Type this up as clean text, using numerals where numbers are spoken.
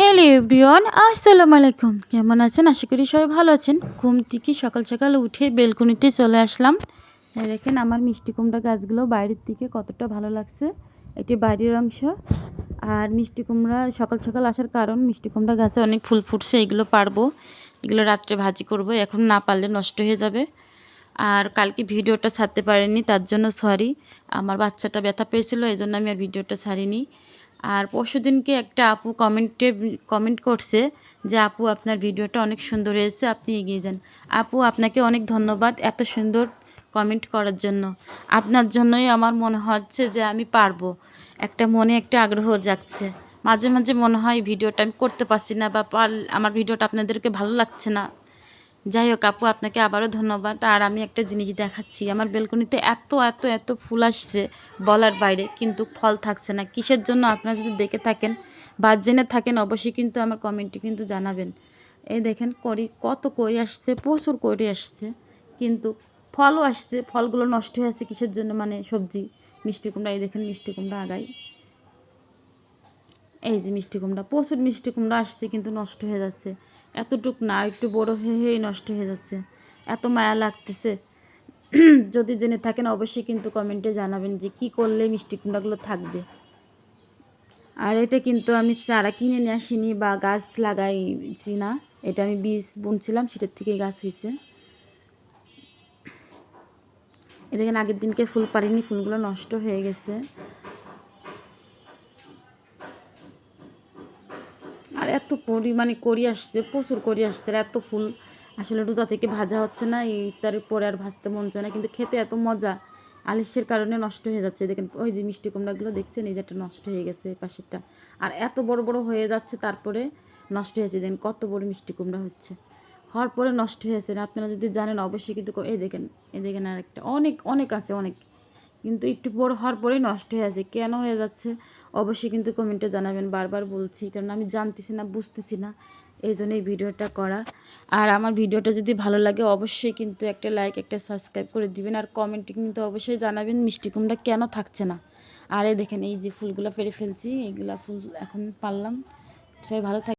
Hello everyone, আসসালামু আলাইকুম। কেমন আছেন? আশা করি সবাই ভালো আছেন। ঘুম থেকে সকাল সকাল উঠে বেলকনিতে চলে আসলাম। দেখেন আমার মিষ্টি কুমড়া গাছগুলো বাইরের থেকে কতটা ভালো লাগছে। এটি বাইরের অংশ। আর মিষ্টি কুমড়া সকাল সকাল আসার কারণ মিষ্টি কুমড়া গাছে অনেক ফুল ফুটছে, এগুলো পারবো, এগুলো রাত্রে ভাজি করব। এখন না পারলে নষ্ট হয়ে যাবে। আর কালকে ভিডিওটা ছাড়তে পারিনি, তার জন্য সরি। আমার বাচ্চাটা ব্যথা পেয়েছিল, এই জন্য আমি আর ভিডিওটা ছাড়িনি। আর পরশুদিনকে একটা আপু কমেন্ট করছে যে আপু আপনার ভিডিওটা অনেক সুন্দর হয়েছে, আপনি এগিয়ে যান। আপু আপনাকে অনেক ধন্যবাদ এত সুন্দর কমেন্ট করার জন্য। আপনার জন্যই আমার মনে হচ্ছে যে আমি পারবো, একটা মনে একটা আগ্রহ জাগছে। মাঝে মাঝে মনে হয় ভিডিওটা আমি করতে পারছি না, বা আমার ভিডিওটা আপনাদেরকে ভালো লাগছে না। যাই হোক আপু, আপনাকে আবারও ধন্যবাদ। আর আমি একটা জিনিস দেখাচ্ছি, আমার বেলকনিতে এত এত এত ফুল আসছে বলার বাইরে, কিন্তু ফল থাকছে না। কিসের জন্য আপনারা যদি দেখে থাকেন বা জেনে থাকেন অবশ্যই কিন্তু আমার কমেন্টে কিন্তু জানাবেন। এই দেখেন কত কড়ি আসছে, প্রচুর কড়ি আসছে, কিন্তু ফলও আসছে। ফলগুলো নষ্ট হয়ে আছে কিসের জন্য, মানে সবজি মিষ্টি কুমড়া। এই দেখেন মিষ্টি কুমড়া আগাই, এই যে মিষ্টি কুমড়া, প্রচুর মিষ্টি কুমড়া আসছে কিন্তু নষ্ট হয়ে যাচ্ছে। এতটুক না, একটু বড় হয়ে নষ্ট হয়ে যাচ্ছে। এত মায়া লাগতেছে। যদি জেনে থাকেন অবশ্যই কিন্তু কমেন্টে জানাবেন যে কি করলে মিষ্টি কুমড়াগুলো থাকবে। আর এটা কিন্তু আমি চারা কিনে নিয়ে আসিনি বা গাছ লাগাইছি না, এটা আমি বীজ বুনছিলাম, সেটার থেকেই গাছ হয়েছে। এ দেখেন আগের দিনকে ফুল পারিনি, ফুলগুলো নষ্ট হয়ে গেছে। আর এত পরিমাণে কড়ি আসছে, প্রচুর কড়ি আসছে। আর এত ফুল আসলে রোজা থেকে ভাজা হচ্ছে না, এই ইফতারের পরে আর ভাজতে মন চায় না, কিন্তু খেতে এত মজা। আলিশের কারণে নষ্ট হয়ে যাচ্ছে। দেখেন ওই যে মিষ্টি কুমড়াগুলো দেখছেন, এই যে একটা নষ্ট হয়ে গেছে পাশেরটা। আর এত বড় বড় হয়ে যাচ্ছে, তারপরে নষ্ট হয়েছে। দেখেন কত বড় মিষ্টি কুমড়া হচ্ছে, হওয়ার পরে নষ্ট হয়েছে। আপনারা যদি জানেন অবশ্যই কিন্তু এই দেখেন আর একটা অনেক অনেক আছে অনেক, কিন্তু একটু বড় হওয়ার পরেই নষ্ট হয়ে আছে। কেন হয়ে যাচ্ছে অবশ্যই কিন্তু কমেন্টে জানাবেন। বারবার বলছি কারণ আমি জানতেছি না, বুঝতেছি না, এই জন্যই ভিডিওটা করা। আর আমার ভিডিওটা যদি ভালো লাগে অবশ্যই কিন্তু একটা লাইক, একটা সাবস্ক্রাইব করে দিবেন। আর কমেন্টে কিন্তু অবশ্যই জানাবেন মিষ্টি কুমড়া কেন থাকছে না। আর এই দেখেন এই যে ফুলগুলো পেরে ফেলছি, এইগুলা ফুল এখন পারলাম। সবাই ভালো থাকে।